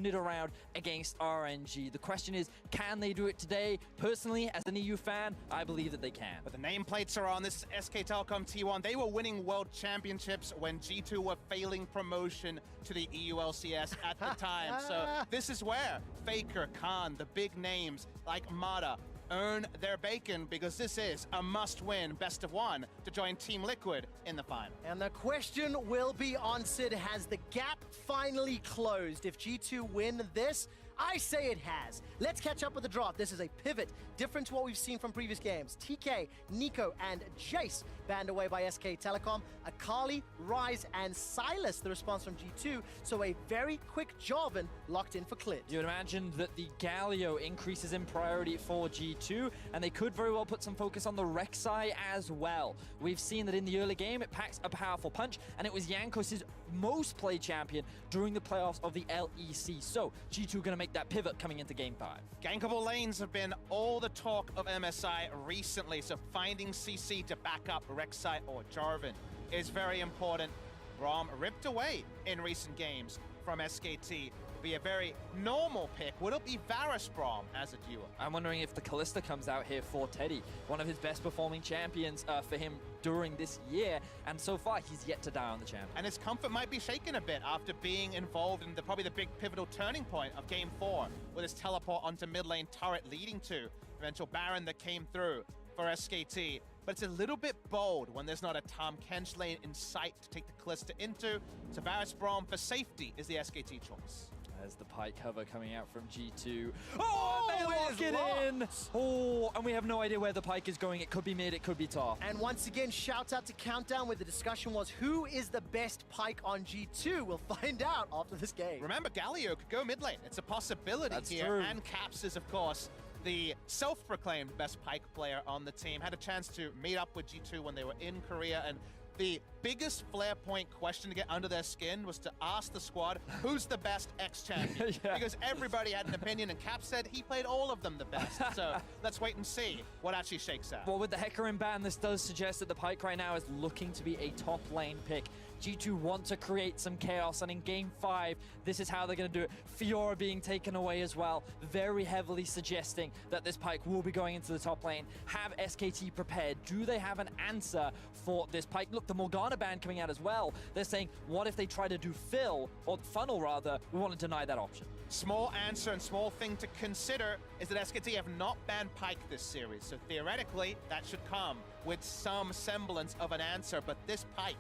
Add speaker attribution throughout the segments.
Speaker 1: turned it around against RNG. The question is, can they do it today? Personally, as an EU fan, I believe that they can.
Speaker 2: But the nameplates are on. This is SK Telecom T1. They were winning world championships when G2 were failing promotion to the EU LCS at the time. So this is where Faker, Khan, the big names like Mata, earn their bacon, because this is a must-win best of one to join Team Liquid in the final.
Speaker 3: And the question will be answered, has the gap finally closed? If G2 win this, I say it has. Let's catch up with the draft. This is a pivot, different to what we've seen from previous games. TK, Nico, and Jace banned away by SK Telecom. Akali, Rise, and Silas, the response from G2. So a very quick Jarvan locked in for Clid.
Speaker 1: You would imagine that the Galio increases in priority for G2, and they could very well put some focus on the Rek'Sai as well. We've seen that in the early game, it packs a powerful punch, and it was Jankos' most played champion during the playoffs of the LEC. So G2 going to make that pivot coming into Game 5.
Speaker 2: Gankable lanes have been all the talk of MSI recently, so finding CC to back up Rek'Sai or Jarvan is very important. Braum ripped away in recent games from SKT. Be a very normal pick. Would it be Varus Braum as a duo?
Speaker 1: I'm wondering if the Kalista comes out here for Teddy, one of his best performing champions for him during this year, and so far he's yet to die on the champion.
Speaker 2: And his comfort might be shaken a bit after being involved in probably the big pivotal turning point of Game 4, with his teleport onto mid lane turret leading to eventual Baron that came through for SKT. But it's a little bit bold when there's not a Tahm Kench lane in sight to take the Kalista into. So Varus Braum for safety is the SKT choice.
Speaker 1: There's the pike cover coming out from G2. Oh, they lock it in! Oh, and we have no idea where the pike is going. It could be mid, it could be top.
Speaker 3: And once again, shout out to Countdown, where the discussion was, who is the best pike on G2? We'll find out after this game.
Speaker 2: Remember, Galio could go mid lane. It's a possibility.
Speaker 1: That's
Speaker 2: here.
Speaker 1: True.
Speaker 2: And Caps is, of course, the self-proclaimed best pike player on the team. Had a chance to meet up with G2 when they were in Korea, and the biggest flare point question to get under their skin was to ask the squad, who's the best ex-champion?
Speaker 1: Yeah.
Speaker 2: Because everybody had an opinion, and Cap said he played all of them the best. So let's wait and see what actually shakes out.
Speaker 1: Well, with the Hecarim ban, this does suggest that the pike right now is looking to be a top lane pick. G2 want to create some chaos, and in Game 5, this is how they're going to do it. Fiora being taken away as well, very heavily suggesting that this pike will be going into the top lane. Have SKT prepared? Do they have an answer for this pike? Look, the Morgana ban coming out as well. They're saying, what if they try to do fill, or funnel rather? We want to deny that option.
Speaker 2: Small answer and small thing to consider is that SKT have not banned Pike this series, so theoretically that should come with some semblance of an answer, but this Pike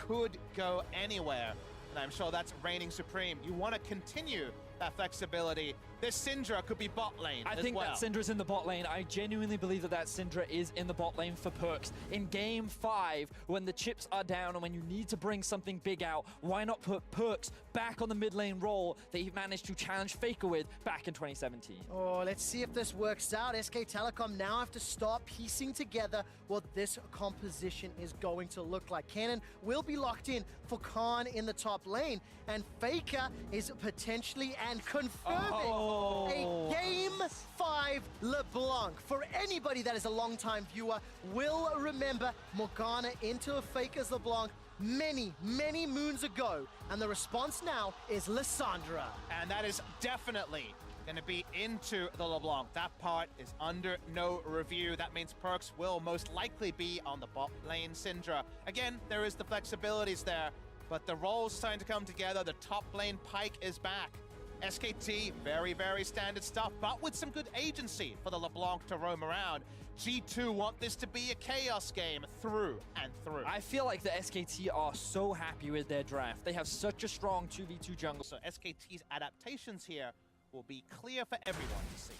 Speaker 2: could go anywhere, and I'm sure that's reigning supreme. You want to continue that flexibility. This Syndra could be bot lane
Speaker 1: I think that Syndra's in the bot lane. I genuinely believe that Syndra is in the bot lane for Perkz. In Game 5, when the chips are down and when you need to bring something big out, why not put Perkz back on the mid lane role that he managed to challenge Faker with back in 2017?
Speaker 3: Oh, let's see if this works out. SK Telecom now have to start piecing together what this composition is going to look like. Cannon will be locked in for Khan in the top lane, and Faker is potentially and confirming a Game 5 LeBlanc. For anybody that is a long-time viewer, will remember Morgana into a Faker's LeBlanc many, many moons ago, and the response now is Lissandra.
Speaker 2: And that is definitely going to be into the LeBlanc. That part is under no review. That means Perkz will most likely be on the bot lane Syndra. Again, there is the flexibilities there, but the roles starting to come together. The top lane Pike is back. SKT, very, very standard stuff, but with some good agency for the LeBlanc to roam around. G2 want this to be a chaos game through and through.
Speaker 1: I feel like the SKT are so happy with their draft. They have such a strong 2v2 jungle.
Speaker 2: So SKT's adaptations here will be clear for everyone to see.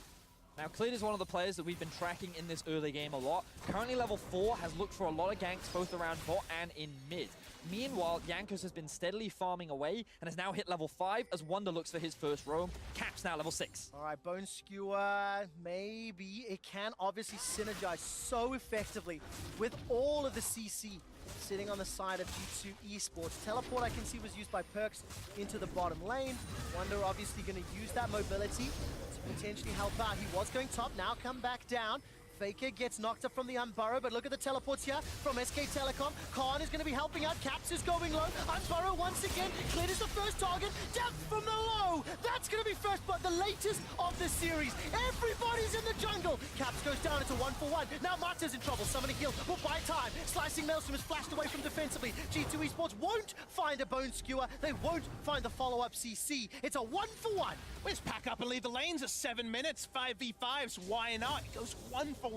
Speaker 1: Now, Clid is one of the players that we've been tracking in this early game a lot. Currently level 4, has looked for a lot of ganks both around bot and in mid. Meanwhile, Jankos has been steadily farming away and has now hit level 5 as Wonder looks for his first roam. Caps now level 6.
Speaker 3: All right, Bone Skewer, maybe. It can obviously synergize so effectively with all of the CC sitting on the side of G2 Esports. Teleport, I can see, was used by Perkz into the bottom lane. Wonder obviously going to use that mobility to potentially help out. He was going top, now come back down. Faker gets knocked up from the Unburrow, but look at the teleports here from SK Telecom. Khan is going to be helping out. Caps is going low. Unburrow once again. Clid is the first target. Depth from the low. That's going to be first, but the latest of the series. Everybody's in the jungle. Caps goes down. It's a 1-for-1. Now Mata's in trouble. Summoning heal will buy time. Slicing Maelstrom is flashed away from defensively. G2 Esports won't find a Bone Skewer. They won't find the follow-up CC. It's a 1-for-1.
Speaker 2: We just pack up and leave the lanes at 7 minutes. 5v5s, why not? It goes 1-for-1.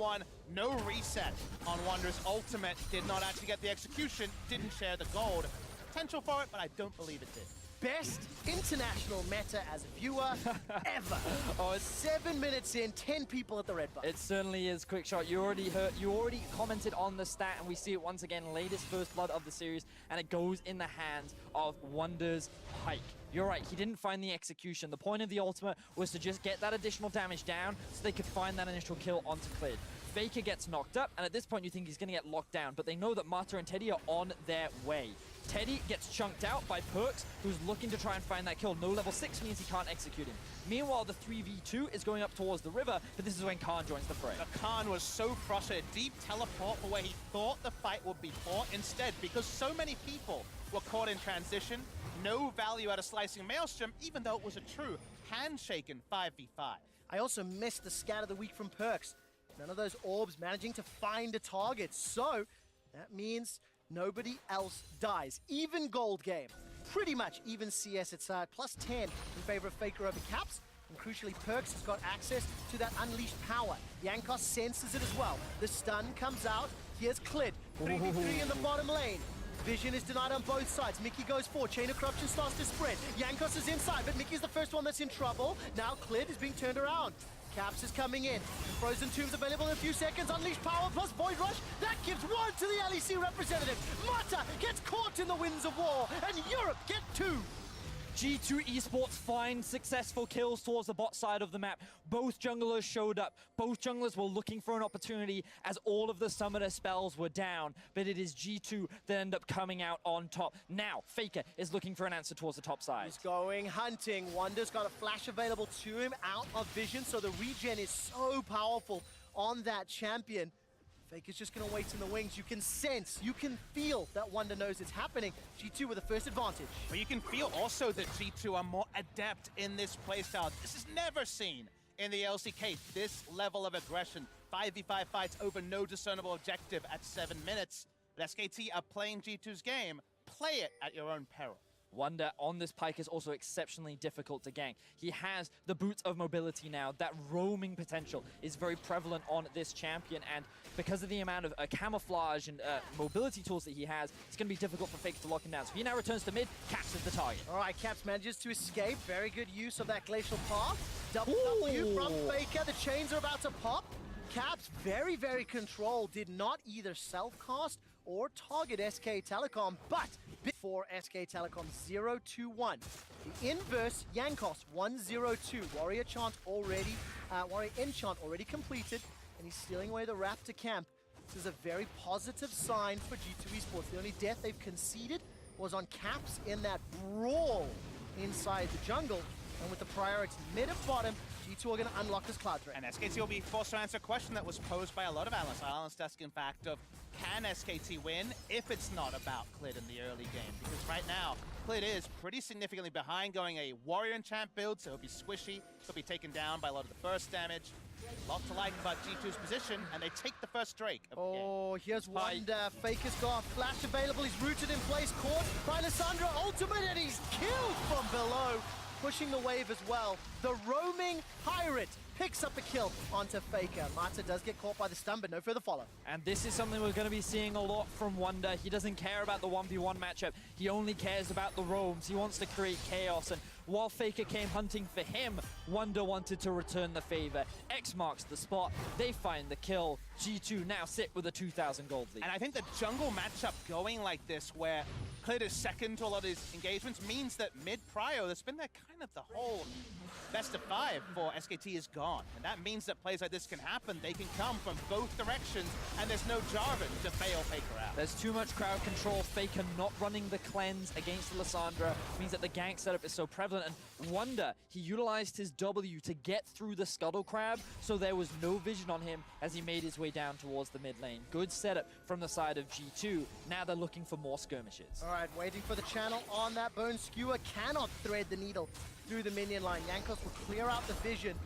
Speaker 2: No reset on Wonder's ultimate. Did not actually get the execution. Didn't share the gold. Potential for it, but I don't believe it did.
Speaker 3: Best international meta as a viewer ever.
Speaker 1: Oh, it's
Speaker 3: 7 minutes in, 10 people at the red button.
Speaker 1: It certainly is. Quick shot. You already commented on the stat, and we see it once again. Latest first blood of the series, and it goes in the hands of Wonder's Pike. You're right, he didn't find the execution. The point of the ultimate was to just get that additional damage down so they could find that initial kill onto Clid. Faker gets knocked up, and at this point you think he's going to get locked down, but they know that Mata and Teddy are on their way. Teddy gets chunked out by Perks, who's looking to try and find that kill. No level 6 means he can't execute him. Meanwhile, the 3v2 is going up towards the river, but this is when Khan joins the fray.
Speaker 2: Khan was so frustrated. Deep teleport for where he thought the fight would be fought. Instead, because so many people were caught in transition, no value out of slicing Maelstrom, even though it was a true handshaken 5v5.
Speaker 3: I also missed the scat of the week from Perks. None of those orbs managing to find a target, so that means nobody else dies. Even gold game. Pretty much even CS. It's plus 10 in favor of Faker over Caps. And crucially, Perks has got access to that unleashed power. Jankos senses it as well. The stun comes out. Here's Clid. 3v3 in the bottom lane. Vision is denied on both sides. Mickey goes forward. Chain of Corruption starts to spread. Jankos is inside, but Mickey's the first one that's in trouble. Now Clid is being turned around. Caps is coming in. Frozen Tombs available in a few seconds. Unleashed Power plus Void Rush. That gives one to the LEC representative. Mata gets caught in the winds of war, and Europe get 2.
Speaker 1: G2 Esports find successful kills towards the bot side of the map. Both junglers showed up. Both junglers were looking for an opportunity as all of the summoner spells were down. But it is G2 that end up coming out on top. Now, Faker is looking for an answer towards the top side.
Speaker 3: He's going hunting. Wonder's got a flash available to him out of vision, so the regen is so powerful on that champion. Faker's just going to wait in the wings. You can sense, you can feel that Wonder knows it's happening. G2 with the first advantage.
Speaker 2: But you can feel also that G2 are more adept in this playstyle. This is never seen in the LCK. This level of aggression. 5v5 fights over no discernible objective at 7 minutes. But SKT are playing G2's game. Play it at your own peril.
Speaker 1: Wonder on this Pike is also exceptionally difficult to gank. He has the boots of mobility now. That roaming potential is very prevalent on this champion, and because of the amount of camouflage and mobility tools that he has, it's going to be difficult for Faker to lock him down. So he now returns to mid. Caps is the target.
Speaker 3: All right, Caps manages to escape. Very good use of that Glacial Path. Double W from Faker. The chains are about to pop. Caps, very, very controlled. Did not either self-cast or target SK Telecom, but for SK Telecom 0-2-1. The inverse, Jankos 1-0-2. Warrior Enchant already completed, and he's stealing away the Raptor camp. This is a very positive sign for G2 Esports. The only death they've conceded was on Caps in that brawl inside the jungle. And with the priority mid and bottom, G2 are going to unlock this cloud threat.
Speaker 2: And SKT will be forced to answer a question that was posed by a lot of analysts. Analysts asking, in fact, of can SKT win if it's not about Clid in the early game? Because right now, Clid is pretty significantly behind, going a Warrior Enchant build, so he'll be squishy. He'll be taken down by a lot of the burst damage. Lot to like about G2's position, and they take the first Drake of the game.
Speaker 3: Oh, here's Wonder. Faker's got flash available. He's rooted in place, caught by Lissandra. Ultimate, and he's killed from below. Pushing the wave as well. The roaming pirate picks up the kill onto Faker. Mata does get caught by the stun, but no further follow.
Speaker 1: And this is something we're going to be seeing a lot from Wonder. He doesn't care about the 1v1 matchup. He only cares about the roams. He wants to create chaos. And while Faker came hunting for him, Wonder wanted to return the favor. X marks the spot. They find the kill. G2 now sit with a 2,000 gold lead.
Speaker 2: And I think the jungle matchup going like this, where Clid is second to a lot of his engagements, means that mid-prio, that's been their kind of the whole best of 5 for SKT is gone. And that means that plays like this can happen. They can come from both directions, and there's no Jarvan to bail Faker out.
Speaker 1: There's too much crowd control. Faker not running the cleanse against Lissandra means that the gank setup is so prevalent. And Wonder, he utilized his W to get through the Scuttle Crab, so there was no vision on him as he made his way down towards the mid lane. Good setup from the side of G2. Now they're looking for more skirmishes.
Speaker 3: All right, waiting for the channel on that Bone Skewer. Cannot thread the needle through the minion line. Jankos will clear out the vision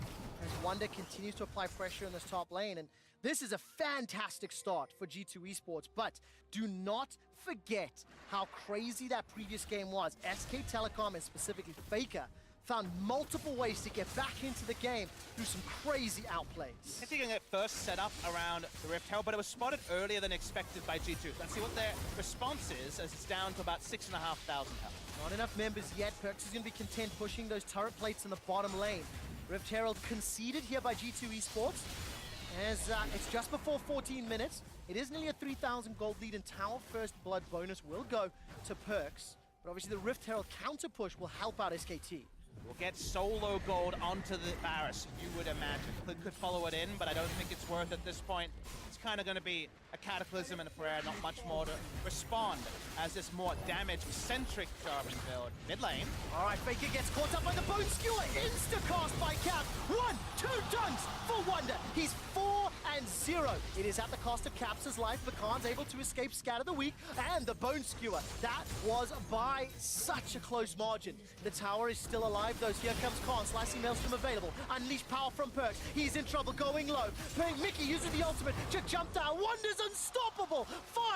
Speaker 3: as Wonder continues to apply pressure in this top lane. And this is a fantastic start for G2 Esports, but do not forget how crazy that previous game was. SK Telecom, and specifically Faker, found multiple ways to get back into the game through some crazy outplays.
Speaker 2: I think it first set up around the Rift Herald, but it was spotted earlier than expected by G2. Let's see what their response is as it's down to about 6,500 health.
Speaker 3: Not enough members yet. Perks is going to be content pushing those turret plates in the bottom lane. Rift Herald conceded here by G2 Esports, as it's just before 14 minutes. It is nearly a 3,000 gold lead, and Tower First Blood bonus will go to Perks. But obviously the Rift Herald counter push will help out SKT.
Speaker 2: We'll get solo gold onto the Varus, you would imagine. Could follow it in, but I don't think it's worth at this point. It's kind of going to be a Cataclysm and a Prayer, not much more to respond as this more damage-centric Jarvan build. Mid lane.
Speaker 3: All right, Faker gets caught up by the Bone Skewer. Insta-cast by Cap. 1, 2 dunks for Wonder. He's 4-0. It is at the cost of Caps' life, but Khan's able to escape Scatter the Weak and the Bone Skewer. That was by such a close margin. The tower is still alive, though. Here comes Khan, slicing Maelstrom available. Unleash power from Perks. He's in trouble, going low. Mickey using the ultimate to jump down. Wonder's unstoppable.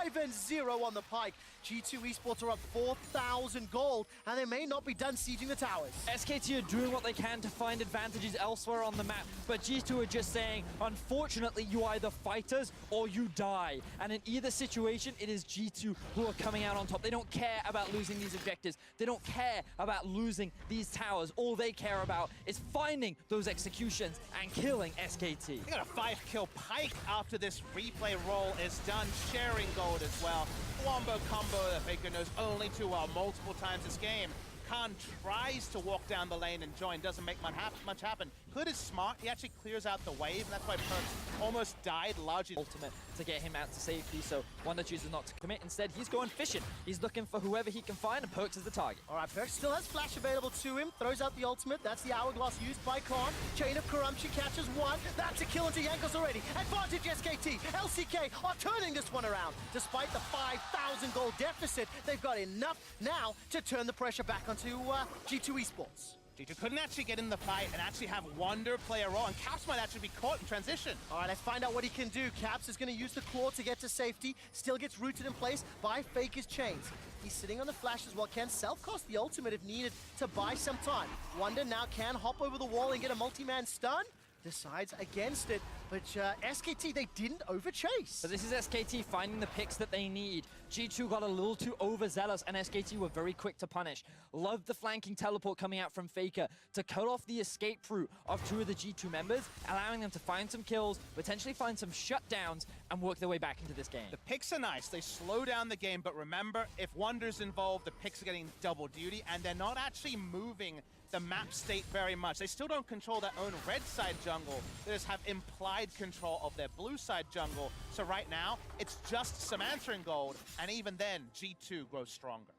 Speaker 3: 5-0 on the pike. G2 Esports are up 4,000 gold, and they may not be done sieging the towers.
Speaker 1: SKT are doing what they can to find advantages elsewhere on the map, but G2 are just saying, unfortunately, you either fight us or you die. And in either situation, it is G2 who are coming out on top. They don't care about losing these objectives. They don't care about losing these towers. All they care about is finding those executions and killing SKT.
Speaker 2: They got a 5-kill pike after this replay roll is done, sharing gold as well. Wombo combo that Faker knows only too well multiple times this game. Khan tries to walk down the lane and join, doesn't make much happen. Hood is smart, he actually clears out the wave, and that's why Perks almost died largely.
Speaker 1: Ultimate to get him out to safety, so Wonder chooses not to commit. Instead, he's going fishing. He's looking for whoever he can find, and Perks is the target.
Speaker 3: All right, Perks still has flash available to him, throws out the ultimate. That's the hourglass used by Khan. Chain of Corruption catches one. That's a kill into Jankos already. Advantage SKT. LCK are turning this one around. Despite the 5,000 gold deficit, they've got enough now to turn the pressure back onto G2 Esports.
Speaker 2: G2 couldn't actually get in the fight and actually have Wonder play a role, and Caps might actually be caught in transition.
Speaker 3: All right, let's find out what he can do. Caps is going to use the claw to get to safety. Still gets rooted in place by Faker's chains. He's sitting on the flash as well. Can self-cast the ultimate if needed to buy some time. Wonder now can hop over the wall and get a multi-man stun. Decides against it, but SKT, they didn't overchase.
Speaker 1: So this is SKT finding the picks that they need. G2 got a little too overzealous, and SKT were very quick to punish. Loved the flanking teleport coming out from Faker to cut off the escape route of 2 of the G2 members, allowing them to find some kills, potentially find some shutdowns, and work their way back into this game.
Speaker 2: The picks are nice, they slow down the game, but remember, if Wonder's involved, the picks are getting double duty, and they're not actually moving the map state very much. They still don't control their own red side jungle. They just have implied control of their blue side jungle. So right now, it's just some answering gold, and even then, G2 grows stronger.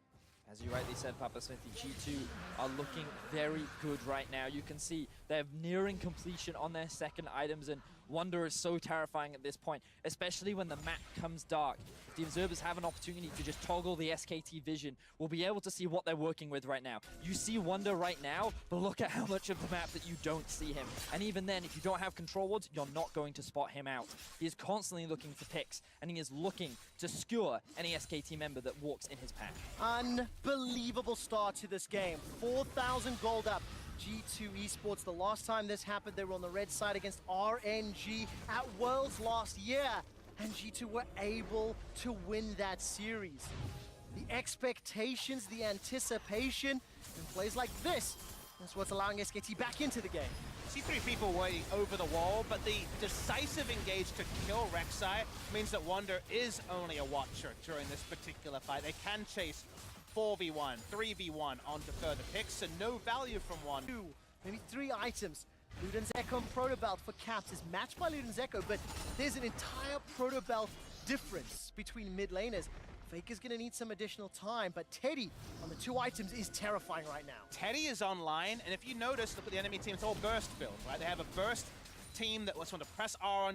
Speaker 1: As you rightly said, Papa Smithy, G2 are looking very good right now. You can see they're nearing completion on their second items, and Wonder is so terrifying at this point, especially when the map comes dark. The observers have an opportunity to just toggle the SKT vision. We'll be able to see what they're working with right now. You see Wonder right now, but look at how much of the map that you don't see him. And even then, if you don't have control wards, you're not going to spot him out. He is constantly looking for picks, and he is looking to skewer any SKT member that walks in his path.
Speaker 3: Unbelievable start to this game. 4,000 gold up. G2 Esports, the last time this happened, they were on the red side against RNG at Worlds last year, and G2 were able to win that series. The expectations, the anticipation, and plays like this, that's what's allowing SKT back into the game.
Speaker 2: See 3 people way over the wall, but the decisive engage to kill Rek'Sai means that Wonder is only a watcher during this particular fight. They can chase 4v1, 3v1 onto further picks, and no value from one.
Speaker 3: maybe 3 items. Luden's Echo and Proto Belt for Caps is matched by Luden's Echo, but there's an entire Proto Belt difference between mid laners. Faker's gonna need some additional time, but Teddy on the 2 items is terrifying right now.
Speaker 2: Teddy is online, and if you notice, look at the enemy team, it's all burst build, right? They have a burst team that wants to press R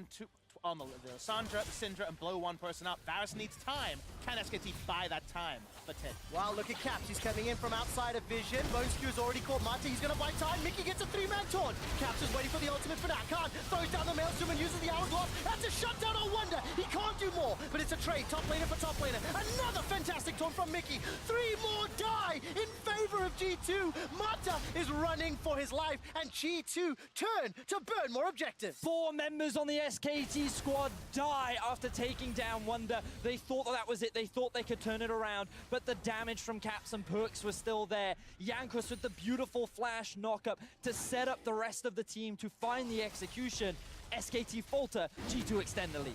Speaker 2: on the Lissandra, the Syndra, and blow one person up. Varus needs time. Can SKT buy that time for Teddy?
Speaker 3: Wow, look at Caps. He's coming in from outside of vision. Bone Skew's already caught Mata. He's going to buy time. Mickey gets a 3-man taunt. Caps is waiting for the ultimate for that. Khan throws down the Maelstrom and uses the Hourglass. That's a shutdown on Wonder. He can't do more, but it's a trade. Top laner for top laner. Another fantastic taunt from Mickey. 3 more die in favor of G2. Mata is running for his life, and G2 turn to burn more objectives.
Speaker 1: 4 members on the SKT squad die after taking down Wonder. They thought that was it. They thought they could turn it around, but the damage from Caps and Perks was still there. Jankos with the beautiful flash knockup to set up the rest of the team to find the execution. SKT falter, G2 extend the lead.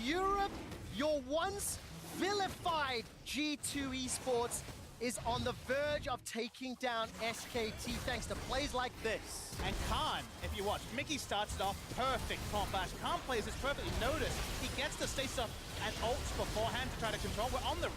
Speaker 3: Europe, your once vilified G2 Esports is on the verge of taking down SKT thanks to plays like this.
Speaker 2: And Khan, if you watch, Mickey starts it off perfect taunt bash. Khan plays this perfectly. Notice he gets the stay stuff and ults beforehand to try to control. We're on the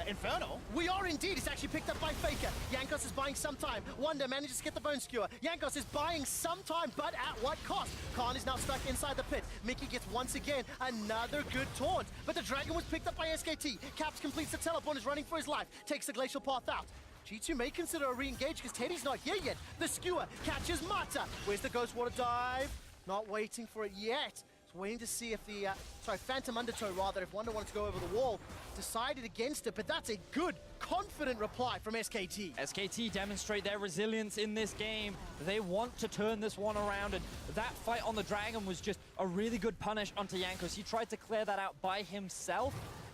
Speaker 2: Infernal.
Speaker 3: We are indeed. It's actually picked up by Faker. Jankos is buying some time. Wonder manages to get the Bone Skewer. Jankos is buying some time, but at what cost? Khan is now stuck inside the pit. Mickey gets once again another good taunt, but the Dragon was picked up by SKT. Caps completes the teleport, is running for his life. Takes the Glacial Path out. G2 may consider a re-engage because Teddy's not here yet. The Skewer catches Mata. Where's the Ghost Water dive? Not waiting for it yet. Waiting to see if the, Phantom Undertow rather, if Wonder wanted to go over the wall, decided against it, but that's a good, confident reply from SKT.
Speaker 1: SKT demonstrate their resilience in this game. They want to turn this one around, and that fight on the Dragon was just a really good punish onto Jankos. He tried to clear that out by himself,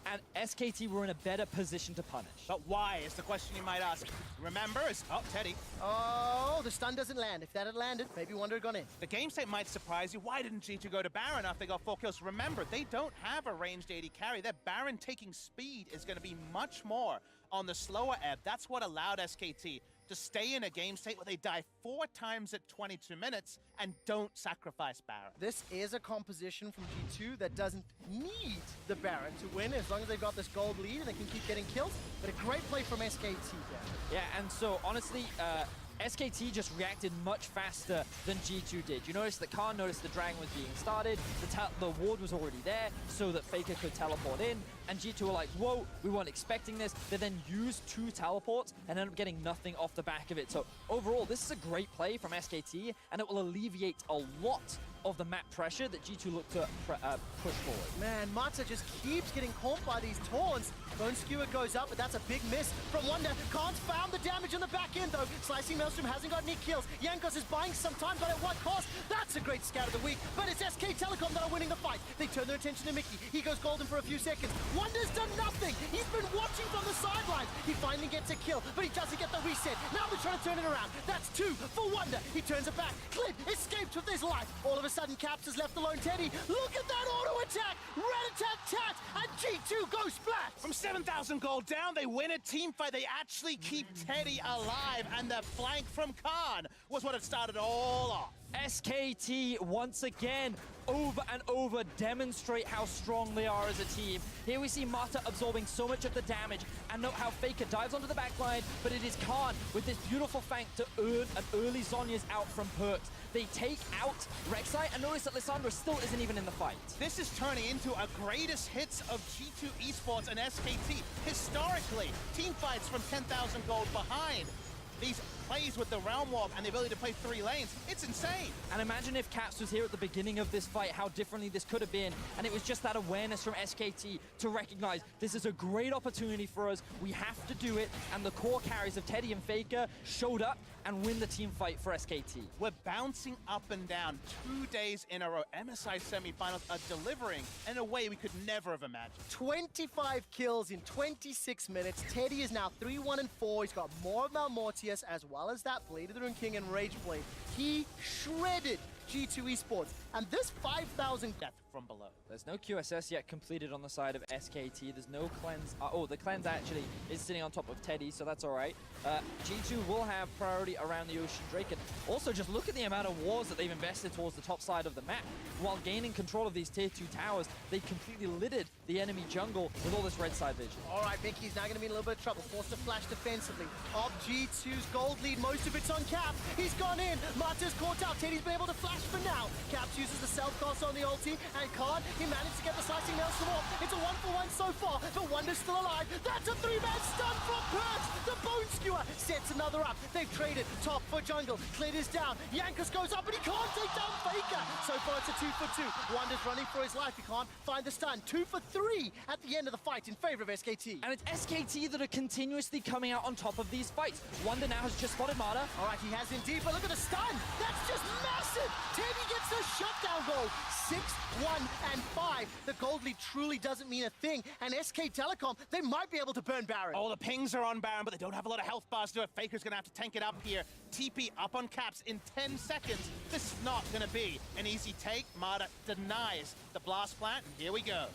Speaker 1: and SKT were in a better position to punish.
Speaker 2: But why is the question you might ask. Remember, it's Teddy.
Speaker 3: Oh, the stun doesn't land. If that had landed, maybe Wonder had gone in.
Speaker 2: The game state might surprise you. Why didn't G2 go to Baron after they got 4 kills? Remember, they don't have a ranged AD carry. Their Baron taking speed is going to be much more on the slower ebb. That's what allowed SKT to stay in a game state where they die 4 times at 22 minutes and don't sacrifice Baron.
Speaker 3: This is a composition from G2 that doesn't need the Baron to win as long as they've got this gold lead and they can keep getting kills. But a great play from SKT there.
Speaker 1: Yeah, and so honestly, SKT just reacted much faster than G2 did. You notice that Khan noticed the Dragon was being started, the ward was already there so that Faker could teleport in, and G2 were like, whoa, we weren't expecting this. They then used 2 teleports and ended up getting nothing off the back of it. So overall, this is a great play from SKT, and it will alleviate a lot of the map pressure that G2 looked to push forward.
Speaker 3: Man, Mata just keeps getting caught by these taunts. Bone Skewer goes up, but that's a big miss from Wonder. Khan's found the damage in the back end, though. Slicing Maelstrom hasn't got any kills. Jankos is buying some time, but at what cost? That's a great scout of the week, but it's SK Telecom that are winning the fight. They turn their attention to Mickey. He goes golden for a few seconds. Wonder's done nothing. He's been watching from the sidelines. He finally gets a kill, but he doesn't get the reset. Now they're trying to turn it around. That's 2 for Wonder. He turns it back. Clint escapes with his life. All of a sudden, Caps has left alone Teddy. Look at that auto attack. Rat-a-tat-tat, and G2 goes splat.
Speaker 2: From 7,000 gold down, they win a team fight. They actually keep Teddy alive, and the flank from Khan was what had started all off.
Speaker 1: SKT once again over and over demonstrate how strong they are as a team. Here we see Mata absorbing so much of the damage, and note how Faker dives onto the backline, but it is Khan with this beautiful flank to earn an early Zhonya's out from Perks. They take out Rek'Sai, and notice that Lissandra still isn't even in the fight.
Speaker 2: This is turning into a greatest hits of G2 Esports and SKT. Historically, team fights from 10,000 gold behind. These plays with the Realm Warp and the ability to play 3 lanes, it's insane.
Speaker 1: And imagine if Caps was here at the beginning of this fight, how differently this could have been. And it was just that awareness from SKT to recognize this is a great opportunity for us. We have to do it. And the core carries of Teddy and Faker showed up and win the team fight for SKT.
Speaker 2: We're bouncing up and down 2 days in a row. MSI semifinals are delivering in a way we could never have imagined.
Speaker 3: 25 kills in 26 minutes. Teddy is now 3-1-4. He's got more of Malmortius as well as that Blade of the Rune King and Rageblade. He shredded G2 Esports, and this 5,000
Speaker 2: death from below.
Speaker 1: There's no QSS yet completed on the side of SKT. There's no cleanse. The cleanse actually is sitting on top of Teddy, so that's all right. G2 will have priority around the Ocean Drake, and Also, just look at the amount of wars that they've invested towards the top side of the map. While gaining control of these tier 2 towers, they completely littered the enemy jungle with all this red side vision.
Speaker 3: All right, Mickey's now going to be in a little bit of trouble. Forced to flash defensively. Up G2's gold lead. Most of it's on Cap. He's gone in. Marta's caught out. Teddy's been able to flash for now. Caps uses the self-toss on the ulti. And Khan, he managed to get the slicing nails from off. It's a 1-for-1 so far. But Wonder's still alive. That's a 3-man stun from Perks. The Bone Skewer sets another up. They've traded top for jungle. Clit is down. Yankus goes up, but he can't take down Faker. So far, it's a 2-for-2. Wonder's running for his life. He can't find the stun. 2-for-3 at the end of the fight in favor of SKT.
Speaker 1: And it's SKT that are continuously coming out on top of these fights. Wonder now has just spotted Marta.
Speaker 3: All right, he has indeed, but look at the stun. That's just massive. Teddy gets the shutdown goal. 6, 1, and 5. The gold lead truly doesn't mean a thing. And SK Telecom, they might be able to burn Baron.
Speaker 2: Oh, the pings are on Baron, but they don't have a lot of health bars to do it. Faker's going to have to tank it up here. TP up on Caps in 10 seconds. This is not going to be an easy take. Marta denies the blast plant, and here we go.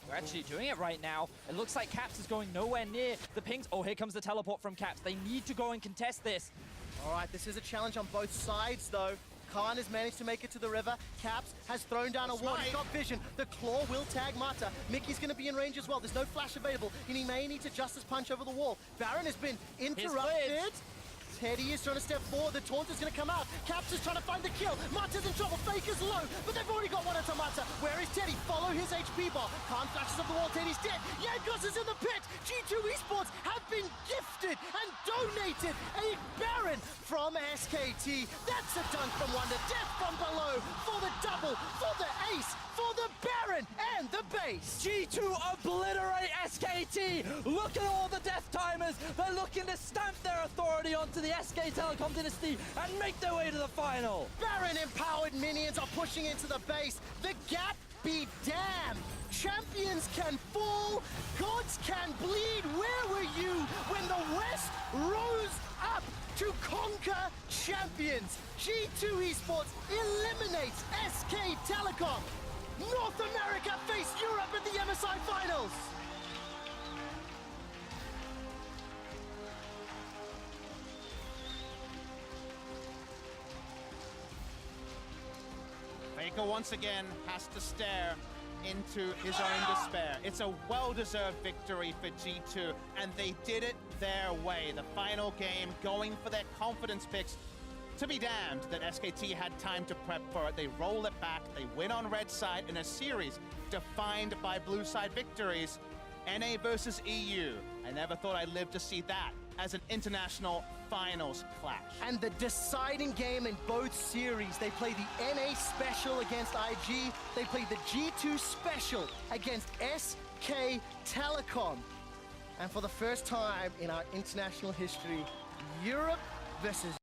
Speaker 1: They're actually doing it right now. It looks like Caps is going nowhere near the pings. Oh, here comes the teleport from Caps. They need to go and contest this.
Speaker 3: All right, this is a challenge on both sides, though. Khan has managed to make it to the river. Caps has thrown down a ward. He's got vision. The claw will tag Marta. Mickey's going to be in range as well. There's no flash available, and he may need to Justice Punch over the wall. Baron has been interrupted. Teddy is trying to step forward. The taunt is going to come out. Caps is trying to find the kill. Marta's in trouble. Faker's low, but they've already got one onto Marta. Where is Teddy? Follow his HP bar. Khan flashes up the wall. Teddy's dead. Yankos is in the pit. G2 Esports have been gifted and donated a Baron from SKT. That's a dunk from Wonder. Death from below for the double, for the ace, for the Baron and the base.
Speaker 1: G2 obliterate SKT. Look at all the death timers. They're looking to stamp their authority onto the SK Telecom dynasty and make their way to the final.
Speaker 3: Baron empowered minions are pushing into the base. The gap be damned. Champions can fall, gods can bleed. Where were you when the West rose up to conquer champions? G2 Esports eliminates SK Telecom. North America face Europe at the MSI Finals.
Speaker 2: Faker once again has to stare into his own despair. It's a well-deserved victory for G2, and they did it their way. The final game going for their confidence picks. To be damned that SKT had time to prep for it. They roll it back, they win on red side in a series defined by blue side victories. NA versus EU. I never thought I'd live to see that as an international finals clash.
Speaker 3: And the deciding game in both series, they play the NA special against IG, they play the G2 special against SK Telecom. And for the first time in our international history, Europe versus